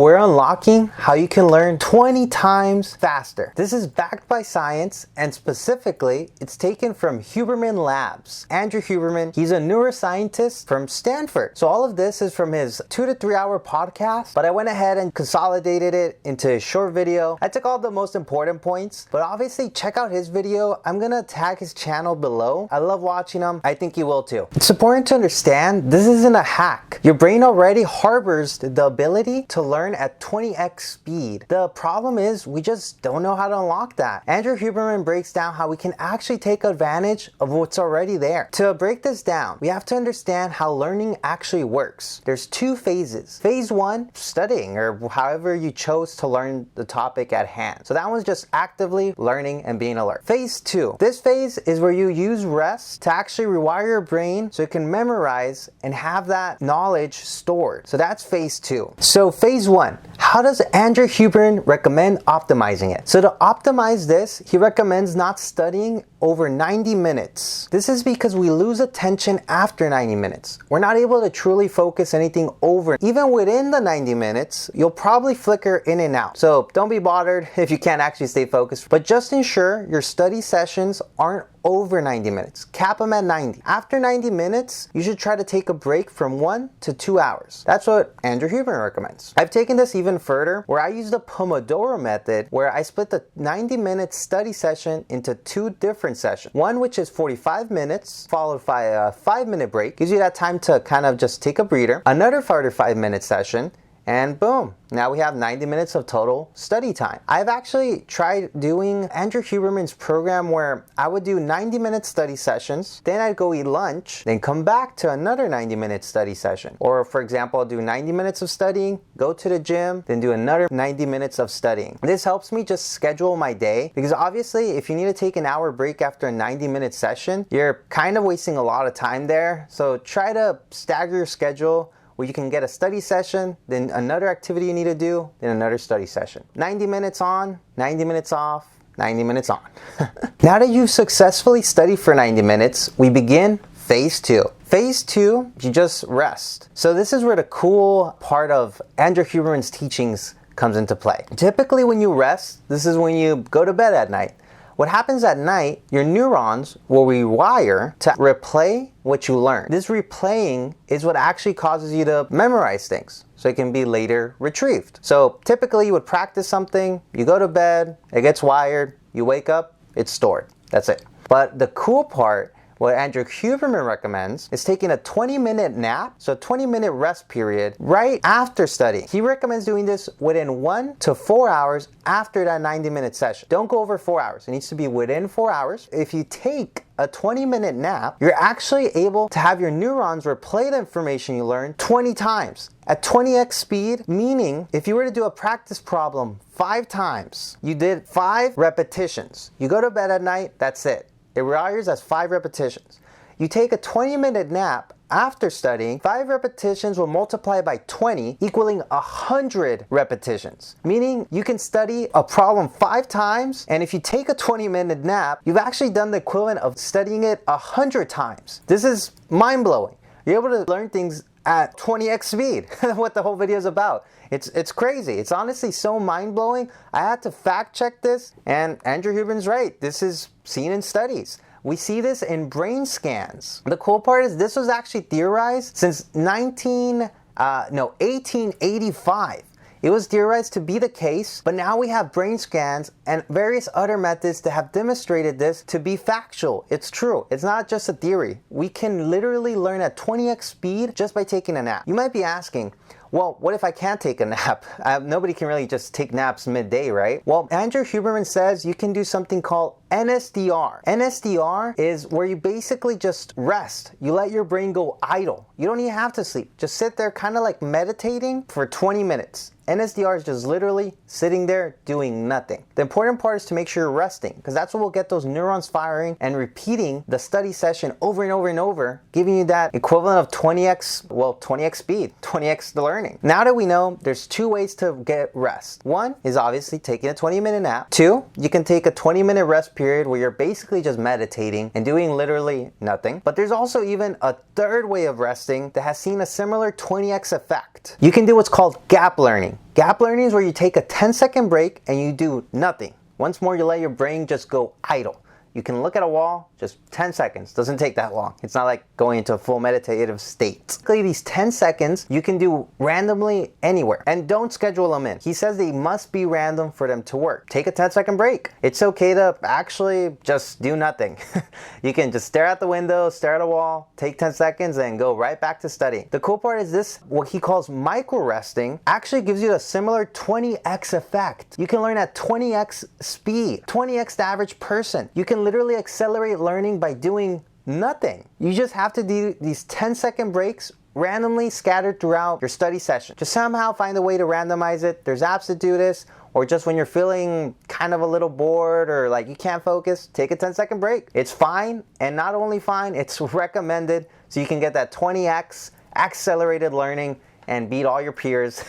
We're unlocking how you can learn 20 times faster. This is backed by science, and specifically, it's taken from Huberman Labs. Andrew Huberman, he's a neuroscientist from Stanford. So all of this is from his 2 to 3 hour podcast, but I went ahead and consolidated it into a short video. I took all the most important points, but obviously check out his video. I'm gonna tag his channel below. I love watching him. I think you will too. It's important to understand this isn't a hack. Your brain already harbors the ability to learn at 20x speed. The problem is we just don't know how to unlock that. Andrew Huberman breaks down how we can actually take advantage of what's already there. To break this down, we have to understand how learning actually works. There's two phases. Phase one, studying, or however you chose to learn the topic at hand. So that one's just actively learning and being alert. Phase two, this phase is where you use rest to actually rewire your brain so it can memorize and have that knowledge stored. So that's phase two. So phase one, how does Andrew Huberman recommend optimizing it? So to optimize this, he recommends not studying over 90 minutes. This is because we lose attention after 90 minutes. We're not able to truly focus anything over. Even within the 90 minutes, you'll probably flicker in and out. So don't be bothered if you can't actually stay focused, but just ensure your study sessions aren't over 90 minutes. Cap them at 90. After 90 minutes, you should try to take a break from 1 to 2 hours. That's what Andrew Huberman recommends. I've taken this even further, where I use the Pomodoro method, where I split the 90-minute study session into 2 different sessions. One which is 45 minutes, followed by a 5-minute break. Gives you that time to kind of just take a breather. Another 45-minute session, and boom, now we have 90 minutes of total study time. I've actually tried doing Andrew Huberman's program where I would do 90-minute study sessions, then I'd go eat lunch, then come back to another 90-minute study session. Or for example, I'll do 90 minutes of studying, go to the gym, then do another 90 minutes of studying. This helps me just schedule my day, because obviously if you need to take an hour break after a 90-minute session, you're kind of wasting a lot of time there. So try to stagger your schedule where you can get a study session, then another activity you need to do, then another study session. 90 minutes on, 90 minutes off, 90 minutes on. Now that you've successfully studied for 90 minutes, we begin phase two. Phase two, you just rest. So this is where the cool part of Andrew Huberman's teachings comes into play. Typically when you rest, this is when you go to bed at night. What happens at night, your neurons will rewire to replay what you learned. This replaying is what actually causes you to memorize things, so it can be later retrieved. So typically you would practice something, you go to bed, it gets wired, you wake up, it's stored. That's it. But the cool part, what Andrew Huberman recommends, is taking a 20-minute nap, so a 20-minute rest period, right after studying. He recommends doing this within 1 to 4 hours after that 90-minute session. Don't go over 4 hours. It needs to be within 4 hours. If you take a 20-minute nap, you're actually able to have your neurons replay the information you learned 20 times at 20x speed, meaning if you were to do a practice problem 5 times, you did 5 repetitions. You go to bed at night, that's it. It rewires as 5 repetitions. You take a 20-minute nap after studying, 5 repetitions will multiply by 20, equaling 100 repetitions. Meaning you can study a problem 5 times, and if you take a 20-minute nap, you've actually done the equivalent of studying it 100 times. This is mind-blowing. You're able to learn things at 20x speed. What the whole video is about. It's crazy. It's honestly so mind-blowing. I had to fact check this, and Andrew Huberman's right. This is seen in studies. We see this in brain scans. The cool part is this was actually theorized since 1885. It was theorized to be the case, but now we have brain scans and various other methods that have demonstrated this to be factual. It's true. It's not just a theory. We can literally learn at 20x speed just by taking a nap. You might be asking, well, what if I can't take a nap? Nobody can really just take naps midday, right? Well, Andrew Huberman says you can do something called NSDR. NSDR is where you basically just rest. You let your brain go idle. You don't even have to sleep. Just sit there kind of like meditating for 20 minutes. NSDR is just literally sitting there doing nothing. The important part is to make sure you're resting, because that's what will get those neurons firing and repeating the study session over and over and over, giving you that equivalent of 20x, well, 20x speed, 20x the learning. Now that we know, there's 2 ways to get rest. One is obviously taking a 20-minute nap. 2, you can take a 20-minute rest period where you're basically just meditating and doing literally nothing. But there's also even a third way of resting that has seen a similar 20x effect. You can do what's called gap learning. Gap learning is where you take a 10-second break and you do nothing. Once more, you let your brain just go idle. You can look at a wall, just 10 seconds. Doesn't take that long. It's not like going into a full meditative state. Basically, these 10 seconds you can do randomly anywhere. And don't schedule them in. He says they must be random for them to work. Take a 10-second break. It's okay to actually just do nothing. You can just stare out the window, stare at a wall, take 10 seconds, and go right back to studying. The cool part is this, what he calls micro resting, actually gives you a similar 20x effect. You can learn at 20x speed, 20x the average person. You can literally accelerate learning by doing nothing. You just have to do these 10-second breaks randomly scattered throughout your study session. Just somehow find a way to randomize it. There's apps that do this, or just when you're feeling kind of a little bored or like you can't focus, take a 10-second break. It's fine, and not only fine, it's recommended so you can get that 20x accelerated learning and beat all your peers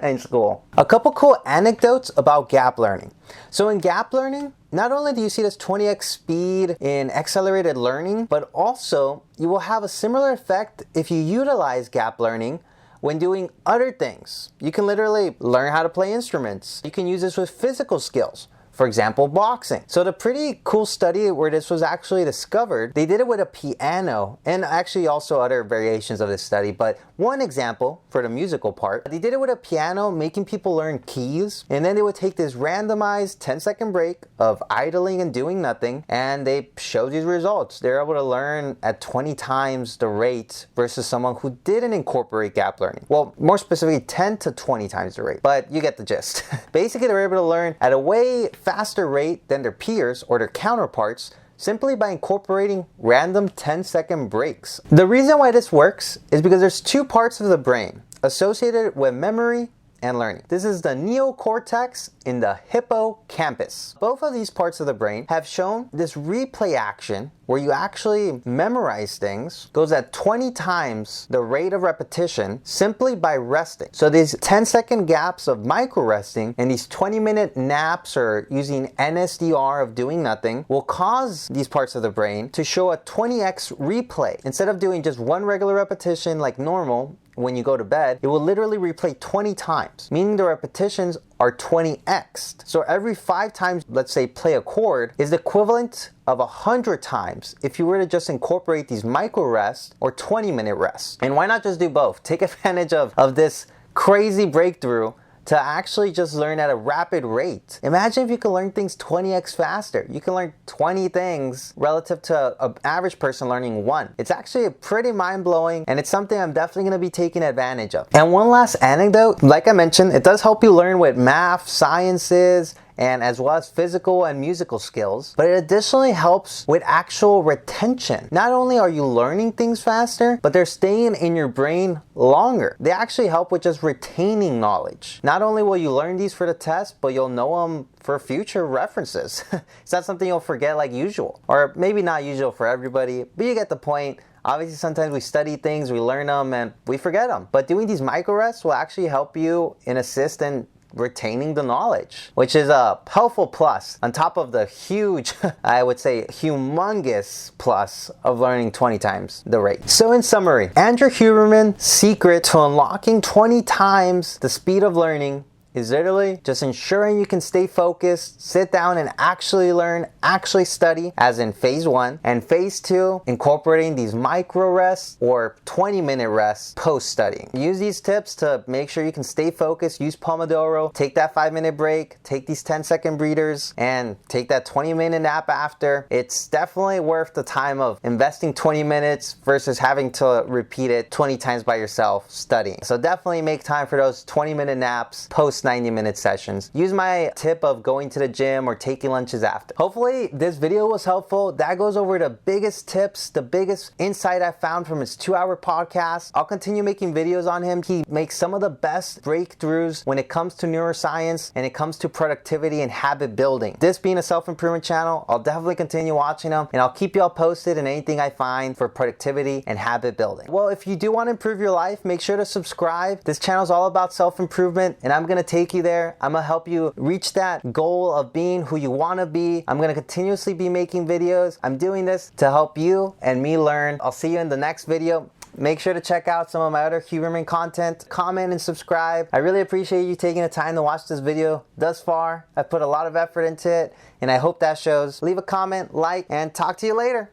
in school. A couple cool anecdotes about gap learning. So in gap learning, not only do you see this 20x speed in accelerated learning, but also you will have a similar effect if you utilize gap learning when doing other things. You can literally learn how to play instruments. You can use this with physical skills. For example, boxing. So the pretty cool study where this was actually discovered, they did it with a piano and actually also other variations of this study. But one example for the musical part, they did it with a piano, making people learn keys. And then they would take this randomized 10-second break of idling and doing nothing. And they showed these results. They're able to learn at 20 times the rate versus someone who didn't incorporate gap learning. Well, more specifically, 10 to 20 times the rate. But you get the gist. Basically, they're able to learn at a way faster rate than their peers or their counterparts simply by incorporating random 10-second breaks. The reason why this works is because there's two parts of the brain associated with memory and learning. This is the neocortex in the hippocampus. Both of these parts of the brain have shown this replay action where you actually memorize things goes at 20 times the rate of repetition simply by resting. So these 10-second gaps of micro resting and these 20-minute naps or using NSDR of doing nothing will cause these parts of the brain to show a 20x replay. Instead of doing just one regular repetition like normal, when you go to bed, it will literally replay 20 times, meaning the repetitions are 20x'd. So every 5 times, let's say, play a chord is the equivalent of 100 times if you were to just incorporate these micro rests or 20-minute rests. And why not just do both? Take advantage of this crazy breakthrough to actually just learn at a rapid rate. Imagine if you could learn things 20x faster. You can learn 20 things relative to an average person learning 1. It's actually pretty mind-blowing, and it's something I'm definitely gonna be taking advantage of. And one last anecdote, like I mentioned, it does help you learn with math, sciences, and as well as physical and musical skills, but it additionally helps with actual retention. Not only are you learning things faster, but they're staying in your brain longer. They actually help with just retaining knowledge. Not only will you learn these for the test, but you'll know them for future references. It's not something you'll forget like usual, or maybe not usual for everybody, but you get the point. Obviously, sometimes we study things, we learn them, and we forget them. But doing these micro rests will actually help you and assist in retaining the knowledge, which is a helpful plus on top of the huge, I would say humongous plus of learning 20 times the rate. So in summary, Andrew Huberman's secret to unlocking 20 times the speed of learning is literally just ensuring you can stay focused, sit down and actually learn, actually study, as in phase 1. And phase 2, incorporating these micro rests or 20-minute rests post-studying. Use these tips to make sure you can stay focused. Use Pomodoro, take that 5-minute break, take these 10-second breathers, and take that 20-minute nap after. It's definitely worth the time of investing 20 minutes versus having to repeat it 20 times by yourself studying. So definitely make time for those 20-minute naps post 90-minute sessions. Use my tip of going to the gym or taking lunches after. Hopefully this video was helpful. That goes over the biggest tips, the biggest insight I found from his 2-hour podcast. I'll continue making videos on him. He makes some of the best breakthroughs when it comes to neuroscience and it comes to productivity and habit building. This being a self-improvement channel, I'll definitely continue watching him, and I'll keep you all posted in anything I find for productivity and habit building. Well, if you do want to improve your life, make sure to subscribe. This channel is all about self-improvement, and I'm going to take take you there. I'm gonna help you reach that goal of being who you wanna be. I'm gonna continuously be making videos. I'm doing this to help you and me learn. I'll see you in the next video. Make sure to check out some of my other Huberman content. Comment and subscribe. I really appreciate you taking the time to watch this video thus far. I put a lot of effort into it, and I hope that shows. Leave a comment, like, and talk to you later.